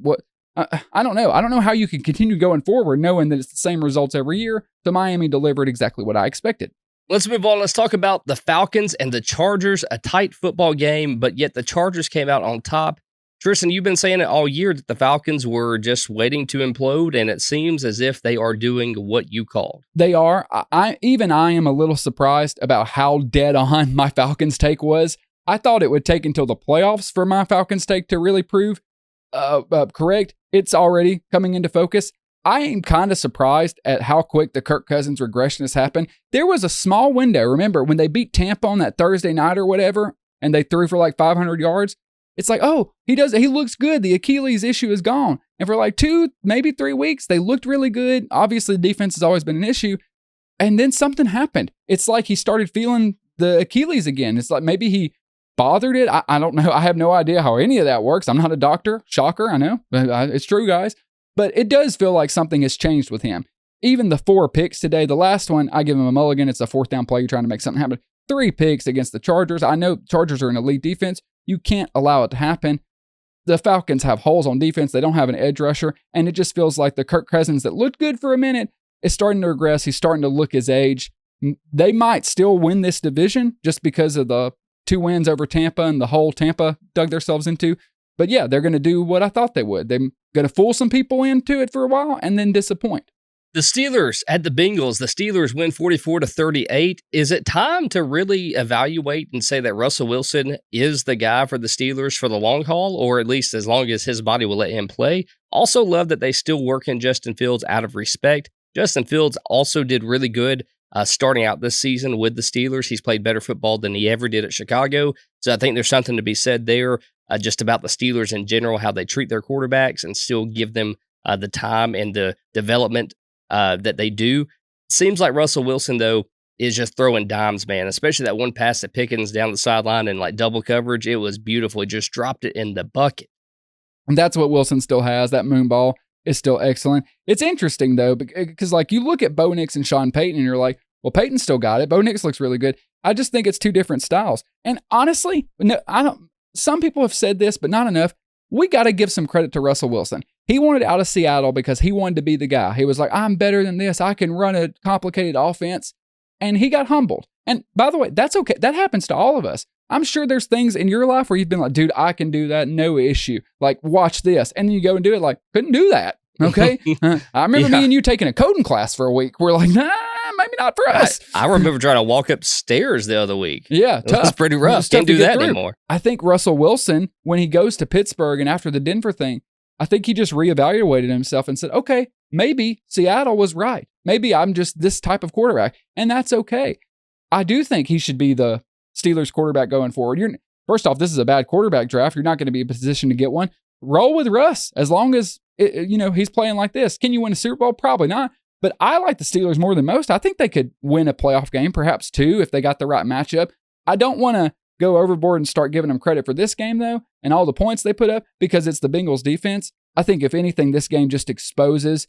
I don't know. I don't know how you can continue going forward knowing that it's the same results every year. So Miami delivered exactly what I expected. Let's move on. Let's talk about the Falcons and the Chargers, a tight football game, but yet the Chargers came out on top. Tristan, you've been saying it all year that the Falcons were just waiting to implode, and it seems as if they are doing what you called. They are. I am a little surprised about how dead on my Falcons take was. I thought it would take until the playoffs for my Falcons take to really prove correct. It's already coming into focus. I am kind of surprised at how quick the Kirk Cousins regression has happened. There was a small window, remember, when they beat Tampa on that Thursday night or whatever, and they threw for like 500 yards. It's like, he looks good. The Achilles issue is gone. And for like 2, maybe 3 weeks, they looked really good. Obviously, defense has always been an issue. And then something happened. It's like he started feeling the Achilles again. It's like maybe he bothered it. I don't know. I have no idea how any of that works. I'm not a doctor. Shocker, I know. It's true, guys. But it does feel like something has changed with him. Even the 4 picks today, the last one, I give him a mulligan. It's a 4th down play. You're trying to make something happen. 3 picks against the Chargers. I know Chargers are an elite defense. You can't allow it to happen. The Falcons have holes on defense. They don't have an edge rusher. And it just feels like the Kirk Cousins that looked good for a minute is starting to regress. He's starting to look his age. They might still win this division just because of the 2 wins over Tampa and the hole Tampa dug themselves into. But yeah, they're going to do what I thought they would. They're going to fool some people into it for a while and then disappoint. The Steelers at the Bengals. The Steelers win 44-38. Is it time to really evaluate and say that Russell Wilson is the guy for the Steelers for the long haul, or at least as long as his body will let him play? Also love that they still work in Justin Fields out of respect. Justin Fields also did really good starting out this season with the Steelers. He's played better football than he ever did at Chicago. So I think there's something to be said there just about the Steelers in general, how they treat their quarterbacks and still give them the time and the development that they do. Seems like Russell Wilson, though, is just throwing dimes, man, especially that one pass at Pickens down the sideline in like double coverage. It was beautiful. He just dropped it in the bucket. And that's what Wilson still has. That moon ball is still excellent. It's interesting, though, because like you look at Bo Nix and Sean Payton and you're like, well, Payton still got it. Bo Nix looks really good. I just think it's 2 different styles. And honestly, no, some people have said this, but not enough. We got to give some credit to Russell Wilson. He wanted out of Seattle because he wanted to be the guy. He was like, I'm better than this. I can run a complicated offense. And he got humbled. And by the way, that's okay. That happens to all of us. I'm sure there's things in your life where you've been like, dude, I can do that. No issue. Like, watch this. And then you go and do it like, couldn't do that. Okay. I remember me and you taking a coding class for a week. We're like, nah, maybe not for us. I remember trying to walk upstairs the other week. Yeah. It was pretty rough. Can't do that anymore. I think Russell Wilson, when he goes to Pittsburgh and after the Denver thing, I think he just reevaluated himself and said, okay, maybe Seattle was right. Maybe I'm just this type of quarterback, and that's okay. I do think he should be the Steelers quarterback going forward. First off, this is a bad quarterback draft. You're not going to be in a position to get one. Roll with Russ as long as he's playing like this. Can you win a Super Bowl? Probably not. But I like the Steelers more than most. I think they could win a playoff game, perhaps 2, if they got the right matchup. I don't want to go overboard and start giving them credit for this game, though, and all the points they put up, because it's the Bengals defense. I think, if anything, this game just exposes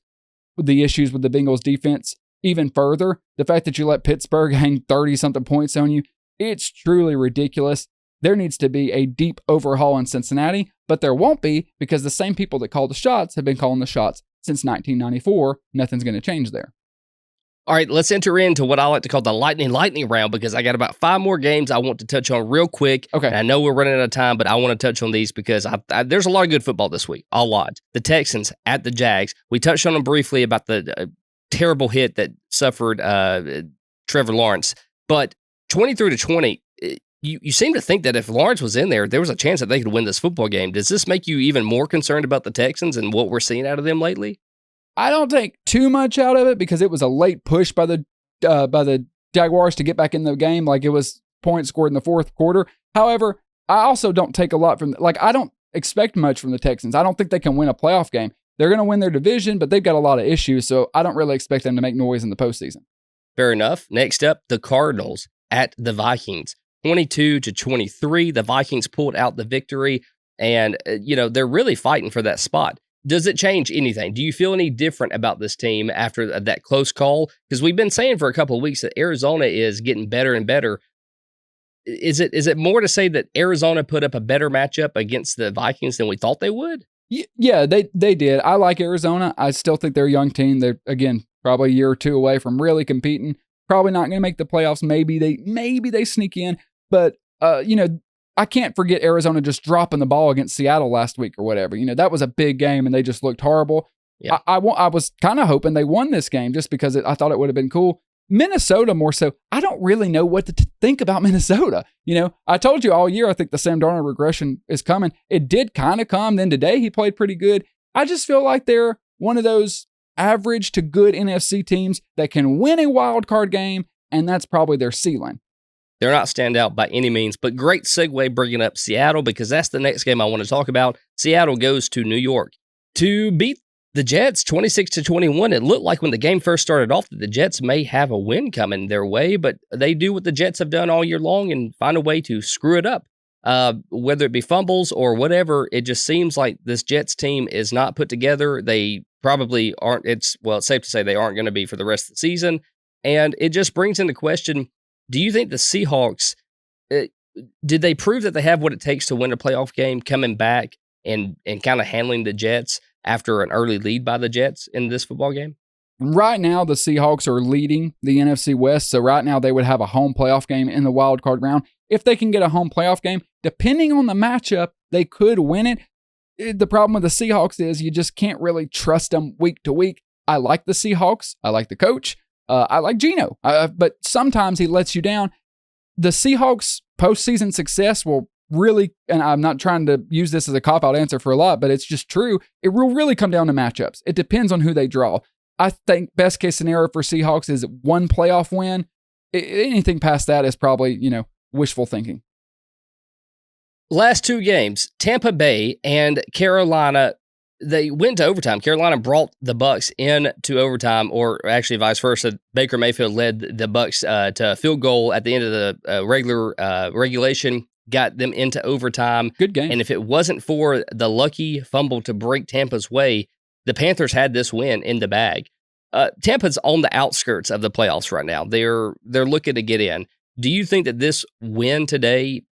the issues with the Bengals defense even further. The fact that you let Pittsburgh hang 30-something points on you, it's truly ridiculous. There needs to be a deep overhaul in Cincinnati, but there won't be, because the same people that call the shots have been calling the shots since 1994. Nothing's going to change there. All right, let's enter into what I like to call the lightning round, because I got about 5 more games I want to touch on real quick. Okay. And I know we're running out of time, but I want to touch on these because there's a lot of good football this week. A lot. The Texans at the Jags. We touched on them briefly about the terrible hit that suffered Trevor Lawrence. But 23-20, you seem to think that if Lawrence was in there was a chance that they could win this football game. Does this make you even more concerned about the Texans and what we're seeing out of them lately? I don't take too much out of it because it was a late push by the Jaguars to get back in the game. Like, it was points scored in the 4th quarter. However, I also don't take a lot from, like, I don't expect much from the Texans. I don't think they can win a playoff game. They're going to win their division, but they've got a lot of issues, so I don't really expect them to make noise in the postseason. Fair enough. Next up, the Cardinals at the Vikings. 22-23, the Vikings pulled out the victory, and, they're really fighting for that spot. Does it change anything? Do you feel any different about this team after that close call? Because we've been saying for a couple of weeks that Arizona is getting better and better. Is it more to say that Arizona put up a better matchup against the Vikings than we thought they would? Yeah, they did. I like Arizona. I still think they're a young team. They're, again, probably a year or two away from really competing. Probably not going to make the playoffs. Maybe they sneak in. But, I can't forget Arizona just dropping the ball against Seattle last week or whatever. That was a big game, and they just looked horrible. Yeah. I was kind of hoping they won this game just because I thought it would have been cool. Minnesota more so, I don't really know what to think about Minnesota. I told you all year I think the Sam Darnold regression is coming. It did kind of come. Then today he played pretty good. I just feel like they're one of those average to good NFC teams that can win a wild card game, and that's probably their ceiling. They're not standout by any means, but great segue bringing up Seattle because that's the next game I want to talk about. Seattle goes to New York to beat the Jets 26-21. It looked like when the game first started off that the Jets may have a win coming their way, but they do what the Jets have done all year long and find a way to screw it up. Whether it be fumbles or whatever, it just seems like this Jets team is not put together. They probably aren't. It's safe to say they aren't going to be for the rest of the season. And it just brings into question, do you think the Seahawks, did they prove that they have what it takes to win a playoff game coming back and kind of handling the Jets after an early lead by the Jets in this football game? Right now, the Seahawks are leading the NFC West, so right now they would have a home playoff game in the wild card round. If they can get a home playoff game, depending on the matchup, they could win it. The problem with the Seahawks is you just can't really trust them week to week. I like the Seahawks. I like the coach. I like Geno, but sometimes he lets you down. The Seahawks' postseason success will really, and I'm not trying to use this as a cop-out answer for a lot, but it's just true. It will really come down to matchups. It depends on who they draw. I think best case scenario for Seahawks is one playoff win. Anything past that is probably, wishful thinking. Last two games, Tampa Bay and Carolina, they went to overtime. Carolina brought the Bucs into overtime, or actually vice versa. Baker Mayfield led the Bucs to a field goal at the end of the regulation, got them into overtime. Good game. And if it wasn't for the lucky fumble to break Tampa's way, the Panthers had this win in the bag. Tampa's on the outskirts of the playoffs right now. They're looking to get in. Do you think that this win today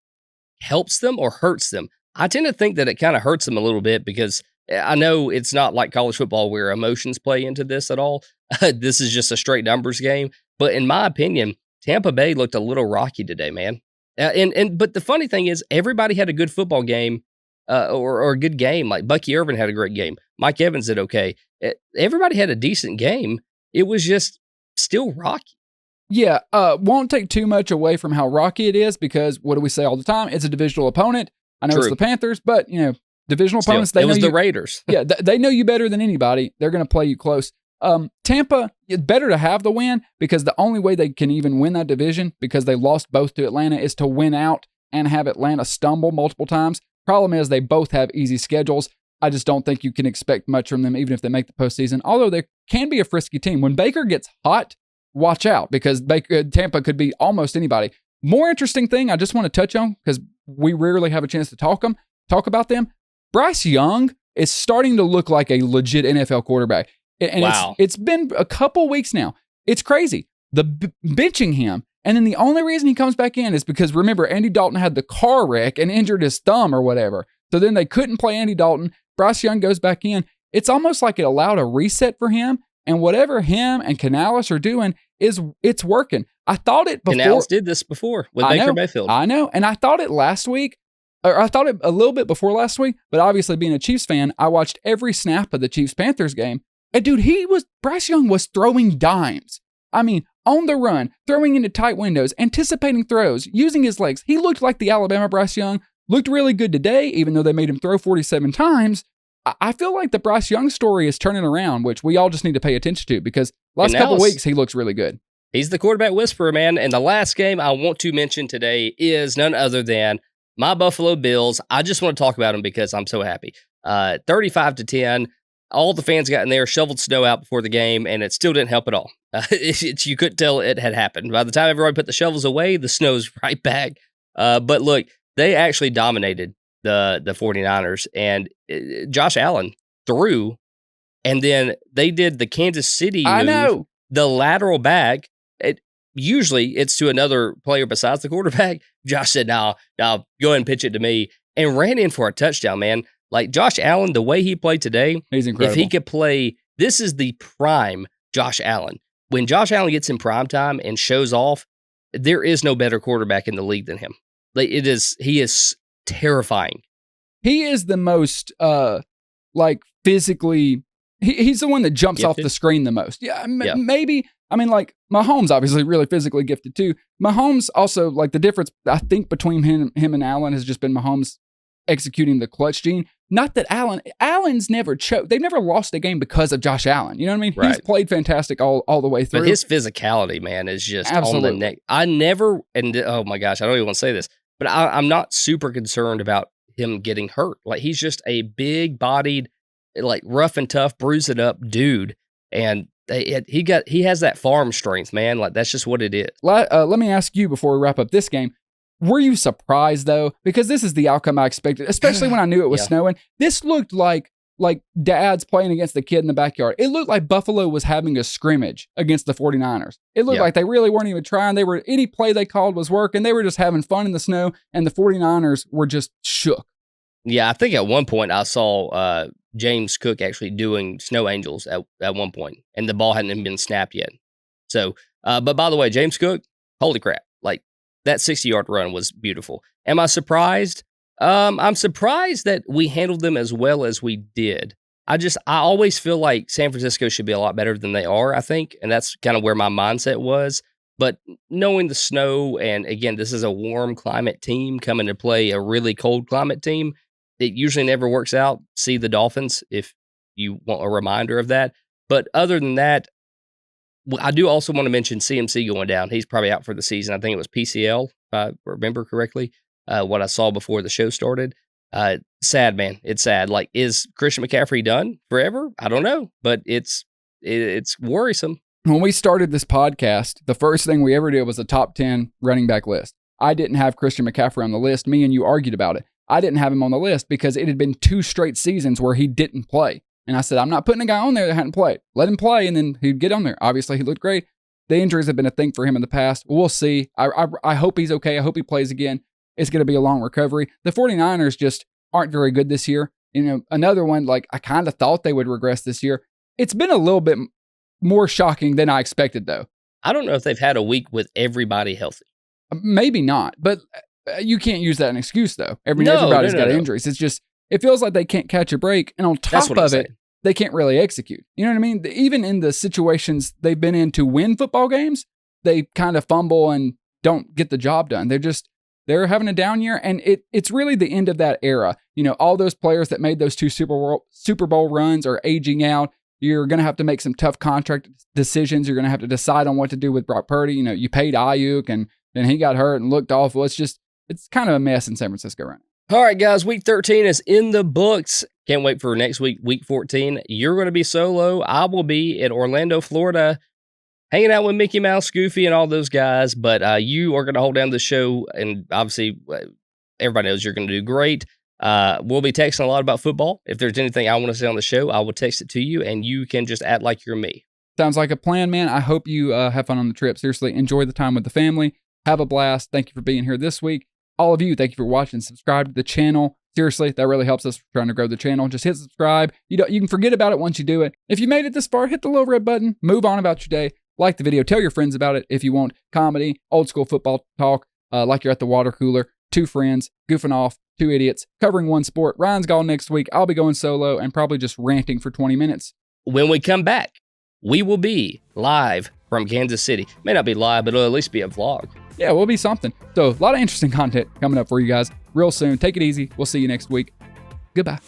helps them or hurts them? I tend to think that it kind of hurts them a little bit because I know it's not like college football where emotions play into this at all. This is just a straight numbers game. But in my opinion, Tampa Bay looked a little rocky today, man. But the funny thing is, everybody had a good football game or a good game. Like Bucky Irvin had a great game. Mike Evans did okay. Everybody had a decent game. It was just still rocky. Yeah, won't take too much away from how rocky it is because what do we say all the time? It's a divisional opponent. I know It's the Panthers, but divisional opponents. It was the Raiders. Yeah, they know you better than anybody. They're going to play you close. Tampa, it's better to have the win because the only way they can even win that division, because they lost both to Atlanta, is to win out and have Atlanta stumble multiple times. Problem is they both have easy schedules. I just don't think you can expect much from them even if they make the postseason, although they can be a frisky team. When Baker gets hot, watch out because Tampa could be almost anybody. More interesting thing I just want to touch on because we rarely have a chance to talk about them. Bryce Young is starting to look like a legit NFL quarterback. And wow. It's been a couple weeks now. It's crazy. Benching him. And then the only reason he comes back in is because, remember, Andy Dalton had the car wreck and injured his thumb or whatever. So then they couldn't play Andy Dalton. Bryce Young goes back in. It's almost like it allowed a reset for him. And whatever him and Canales are doing, it's working. I thought it before. Canales did this before with Baker Mayfield. I know. And I thought it last week. Or I thought it a little bit before last week. But obviously, being a Chiefs fan, I watched every snap of the Chiefs-Panthers game. And dude, Bryce Young was throwing dimes. I mean, on the run, throwing into tight windows, anticipating throws, using his legs. He looked like the Alabama Bryce Young. Looked really good today, even though they made him throw 47 times. I feel like the Bryce Young story is turning around, which we all just need to pay attention to because last couple weeks, he looks really good. He's the quarterback whisperer, man. And the last game I want to mention today is none other than my Buffalo Bills, I just want to talk about them because I'm so happy. 35-10. All the fans got in there, shoveled snow out before the game, and it still didn't help at all. You couldn't tell it had happened. By the time everybody put the shovels away, the snow's right back. But look, they actually dominated the 49ers, and Josh Allen threw, and then they did the Kansas City move, I know. the lateral back. Usually it's to another player besides the quarterback. Josh said, no, go ahead and pitch it to me, and ran in for a touchdown, man. Like Josh Allen, the way he played today, he's incredible. If he could play, this is the prime Josh Allen. When Josh Allen gets in prime time and shows off, there is no better quarterback in the league than him. Like he is terrifying. He is the most physically. He's the one that jumps Gifted? off the screen the most. Yeah, maybe. I mean, like Mahomes, obviously really physically gifted too. Mahomes also, like, the difference I think between him and Allen has just been Mahomes executing the clutch gene. Not that Allen's never choked. They've never lost a game because of Josh Allen. You know what I mean? Right. He's played fantastic all the way through. But his physicality, man, is just Absolutely. on the neck. I never, and oh my gosh, I don't even want to say this, but I'm not super concerned about him getting hurt. Like, he's just a big-bodied, like, rough and tough, bruise it up dude, and he has that farm strength, man. Like, that's just what it is. Let me ask you before we wrap up this game. Were you surprised, though? Because this is the outcome I expected, especially when I knew it was snowing. This looked like dads playing against the kid in the backyard. It looked like Buffalo was having a scrimmage against the 49ers. It looked like they really weren't even trying. Any play they called was working. They were just having fun in the snow, and the 49ers were just shook. Yeah, I think at one point I saw James Cook actually doing snow angels at one point, and the ball hadn't even been snapped yet. So, but by the way, James Cook, holy crap. Like, that 60-yard run was beautiful. Am I surprised? I'm surprised that we handled them as well as we did. I always feel like San Francisco should be a lot better than they are, I think, and that's kind of where my mindset was. But knowing the snow, and again, this is a warm climate team coming to play a really cold climate team, it usually never works out. See the Dolphins if you want a reminder of that. But other than that, I do also want to mention CMC going down. He's probably out for the season. I think it was PCL, if I remember correctly, what I saw before the show started. Sad, man. It's sad. Like, is Christian McCaffrey done forever? I don't know, but it's worrisome. When we started this podcast, the first thing we ever did was a top 10 running back list. I didn't have Christian McCaffrey on the list. Me and you argued about it. I didn't have him on the list because it had been 2 straight seasons where he didn't play. And I said, I'm not putting a guy on there that hadn't played. Let him play, and then he'd get on there. Obviously, he looked great. The injuries have been a thing for him in the past. We'll see. I hope he's okay. I hope he plays again. It's going to be a long recovery. The 49ers just aren't very good this year. You know, another one, like, I kind of thought they would regress this year. It's been a little bit more shocking than I expected, though. I don't know if they've had a week with everybody healthy. Maybe not, but you can't use that as an excuse, though. Everybody's got injuries. It's just, it feels like they can't catch a break. And on top of it, they can't really execute. You know what I mean? Even in the situations they've been in to win football games, they kind of fumble and don't get the job done. They're having a down year, and it's really the end of that era. You know, all those players that made those 2 Super Bowl runs are aging out. You're going to have to make some tough contract decisions. You're going to have to decide on what to do with Brock Purdy. You know, you paid Ayuk, and then he got hurt and looked awful. It's kind of a mess in San Francisco right now. All right, guys, week 13 is in the books. Can't wait for next week, week 14. You're going to be solo. I will be in Orlando, Florida, hanging out with Mickey Mouse, Goofy, and all those guys. But you are going to hold down the show, and obviously everybody knows you're going to do great. We'll be texting a lot about football. If there's anything I want to say on the show, I will text it to you, and you can just act like you're me. Sounds like a plan, man. I hope you have fun on the trip. Seriously, enjoy the time with the family. Have a blast. Thank you for being here this week. All of you, thank you for watching. Subscribe to the channel. Seriously, that really helps us trying to grow the channel. Just hit subscribe. You can forget about it once you do it. If you made it this far, hit the little red button. Move on about your day. Like the video. Tell your friends about it if you want comedy, old school football talk, like you're at the water cooler. 2 friends, goofing off, 2 idiots, covering one sport. Ryan's gone next week. I'll be going solo and probably just ranting for 20 minutes. When we come back, we will be live from Kansas City. May not be live, but it'll at least be a vlog. Yeah, we'll be something. So a lot of interesting content coming up for you guys real soon. Take it easy. We'll see you next week. Goodbye.